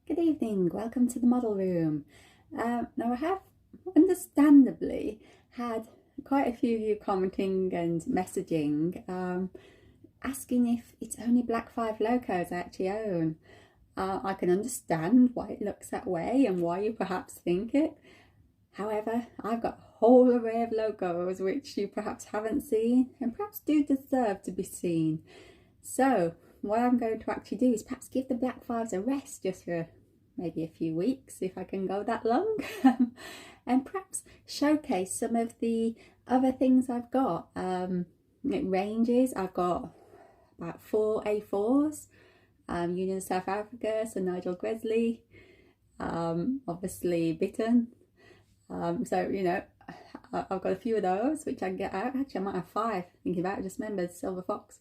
Good evening, welcome to the model room. Now I have understandably had quite a few of you commenting and messaging asking if it's only Black 5 Locos I actually own. I can understand why it looks that way and why you perhaps think it. However, I've got a whole array of Locos which you perhaps haven't seen and perhaps do deserve to be seen. So what I'm going to actually do is perhaps give the Black 5s a rest just for maybe a few weeks, if I can go that long, and perhaps showcase some of the other things I've got. It ranges. I've got about 4 A4s, Union of South Africa, so Nigel Gresley, obviously Bitten. So, you know, I've got a few of those which I can get out. Actually, I might have 5, thinking about it, just remembered Silver Fox.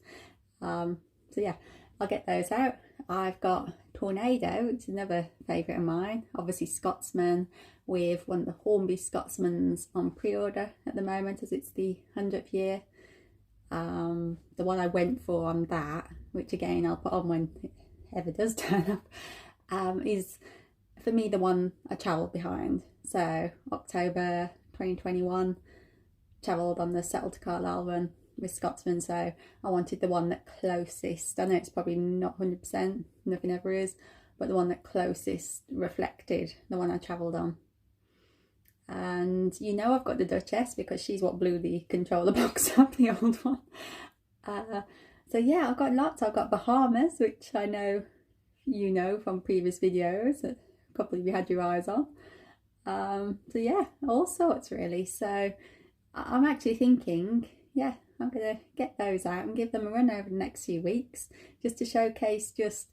So yeah, I'll get those out. I've got Tornado, which is another favourite of mine. Obviously Scotsman, with one of the Hornby Scotsmans on pre-order at the moment as it's the 100th year. The one I went for on that, which again I'll put on when it ever does turn up, is for me the one I travelled behind. So October 2021, travelled on the Settle to Carlisle run with Scotsman, so I wanted the one that closest, I know it's probably not 100%, nothing ever is, but the one that closest reflected the one I travelled on. And you know I've got the Duchess because she's what blew the controller box up, the old one. So yeah, I've got lots. I've got Bahamas, which I know you know from previous videos, a couple of you had your eyes on. So yeah, all sorts really. So I'm actually thinking, yeah, I'm going to get those out and give them a run over the next few weeks just to showcase just,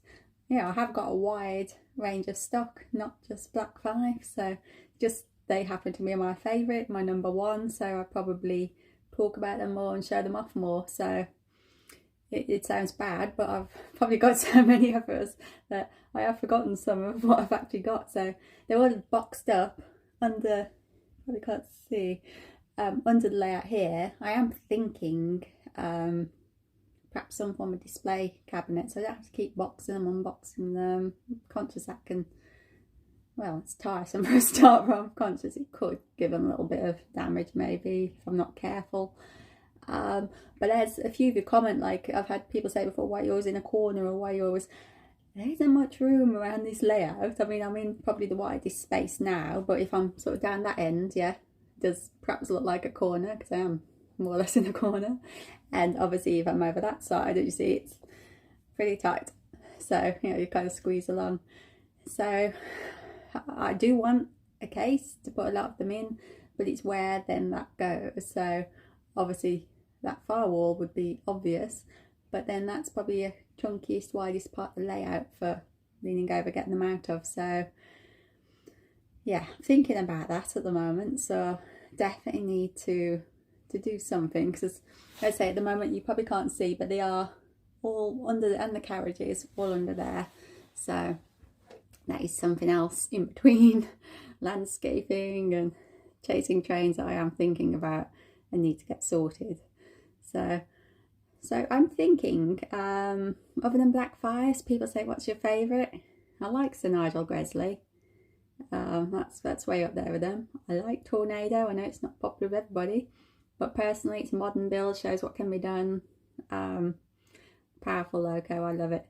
you know, I have got a wide range of stock, not just Black 5. So just they happen to be my favourite, my number one. So I probably talk about them more and show them off more. So it sounds bad, but I've probably got so many others that I have forgotten some of what I've actually got. So they're all boxed up under, probably can't see, under the layout here. I am thinking perhaps some form of display cabinet, so I don't have to keep boxing them, unboxing them. I'm conscious that can, well, it's tiresome for a start, but I'm conscious it could give them a little bit of damage maybe if I'm not careful. But as a few of you comment, like I've had people say before, why you're always in a corner, or why you're always, there isn't much room around this layout. I mean, I'm in probably the widest space now, but if I'm sort of down that end, yeah, it does perhaps look like a corner because I am more or less in a corner. And obviously if I'm over that side, as you see, it's pretty tight. So, you know, you kind of squeeze along. So I do want a case to put a lot of them in, but it's where then that goes. So obviously that far wall would be obvious, but then that's probably a chunkiest, widest part of the layout for leaning over, getting them out of. So yeah, thinking about that at the moment. So definitely need to do something, because as I say, at the moment you probably can't see, but they are all under, and the carriages all under there. So that is something else in between landscaping and chasing trains that I am thinking about and need to get sorted. So I'm thinking, other than Black 5s, people say, what's your favourite? I like Sir Nigel Gresley. That's way up there with them. I like Tornado. I know it's not popular with everybody, but personally it's a modern build, shows what can be done. Powerful Loco, I love it.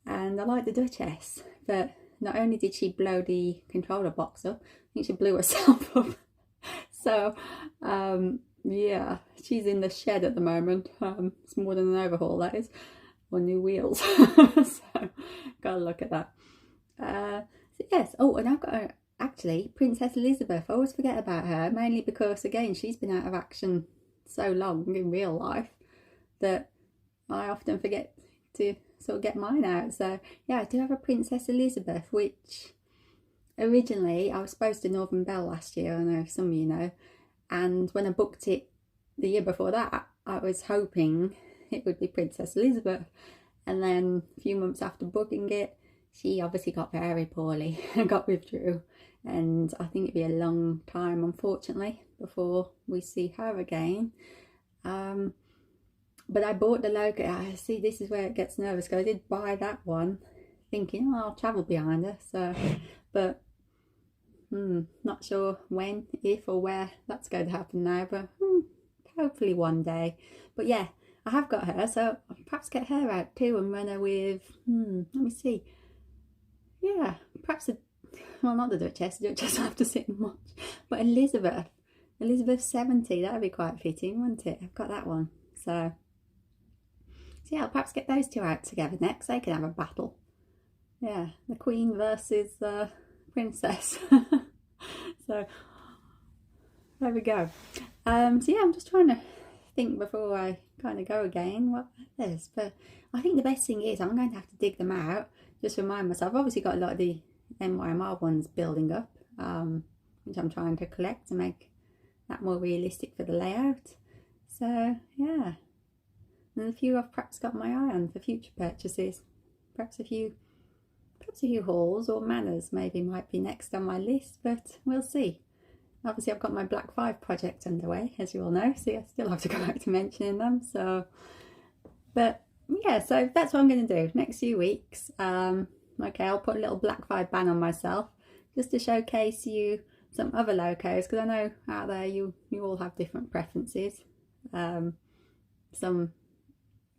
And I like the Duchess, but not only did she blow the controller box up, I think she blew herself up. So yeah, she's in the shed at the moment. It's more than an overhaul, that is, or new wheels. So gotta look at that. So yes, oh, and I've got actually Princess Elizabeth. I always forget about her, mainly because again she's been out of action so long in real life that I often forget to sort of get mine out. So yeah, I do have a Princess Elizabeth, which originally I was supposed to Northern Belle last year, I know some of you know, and when I booked it the year before that, I was hoping it would be Princess Elizabeth, and then a few months after booking it, she obviously got very poorly and got withdrew, and I think it'd be a long time, unfortunately, before we see her again. But I bought the Loco. I see, this is where it gets nervous, because I did buy that one thinking, oh, I'll travel behind her. So, but not sure when, if or where that's going to happen now, but hopefully one day. But yeah, I have got her, so I'll perhaps get her out too and run her with, let me see. Yeah, perhaps well, not the Duchess. The Duchess will have to sit and watch. But Elizabeth 70, that would be quite fitting, wouldn't it? I've got that one. So yeah, I'll perhaps get those two out together next. They can have a battle. Yeah, the Queen versus the Princess. So there we go. So yeah, I'm just trying to think before I kind of go again what that is. But I think the best thing is I'm going to have to dig them out. Just remind myself. I've obviously got a lot of the NYMR ones building up, which I'm trying to collect to make that more realistic for the layout. So yeah, and a few I've perhaps got my eye on for future purchases. Perhaps a few hauls or manors maybe might be next on my list, but we'll see. Obviously I've got my Black 5 project underway, as you all know, so I still have to go back to mentioning them. So, but yeah, so that's what I'm going to do next few weeks. Okay, I'll put a little Black 5 ban on myself just to showcase you some other locos, because I know out there you all have different preferences. Some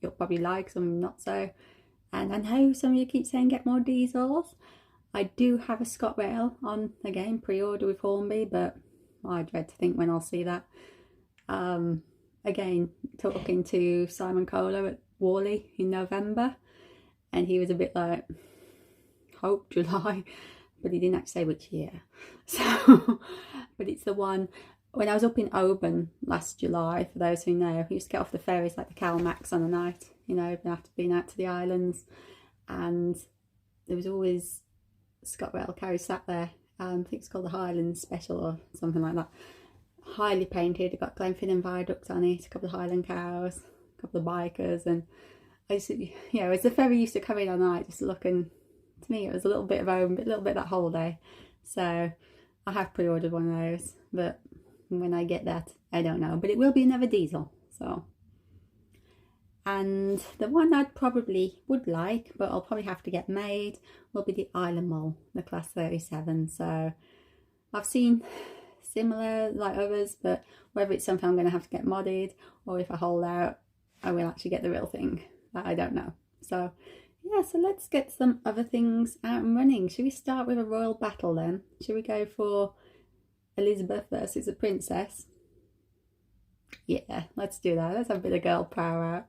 you'll probably like, some not so. And I know some of you keep saying get more diesels. I do have a ScotRail on, again, pre-order with Hornby, but I dread to think when I'll see that. Again, talking to Simon Kohler at Worley in November, and he was a bit like, hope July, but he didn't actually say which year. So, but it's the one, when I was up in Oban last July, for those who know, we used to get off the ferries like the CalMax on a night, you know, after being out to the islands, and there was always ScotRail carriage sat there. I think it's called the Highlands Special or something like that. Highly painted, it got Glenfinnan viaduct on it, a couple of Highland cows, a couple of bikers, and I used to, you know, as the ferry used to come in all night, just looking, to me it was a little bit of home, a little bit of that holiday. So I have pre-ordered one of those, but when I get that, I don't know, but it will be another diesel. So, and the one I probably would like, but I'll probably have to get made, will be the Island Mole, the Class 37. So I've seen similar like others, but whether it's something I'm going to have to get modded, or if I hold out I will actually get the real thing, that I don't know. So yeah, so let's get some other things out and running. Should we start with a royal battle then? Should we go for Elizabeth versus the Princess? Yeah, let's do that. Let's have a bit of girl power out.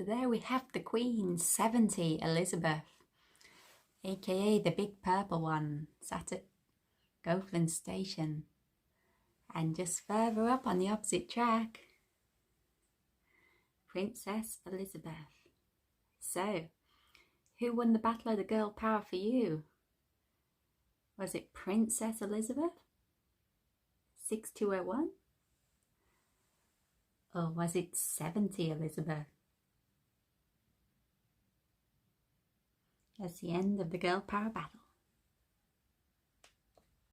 there we have the Queen, 70, Elizabeth, aka the big purple one, sat at Gothland Station. And just further up on the opposite track, Princess Elizabeth. So, who won the Battle of the Girl Power for you? Was it Princess Elizabeth? 6201? Or was it 70 Elizabeth? That's the end of the Girl Power battle.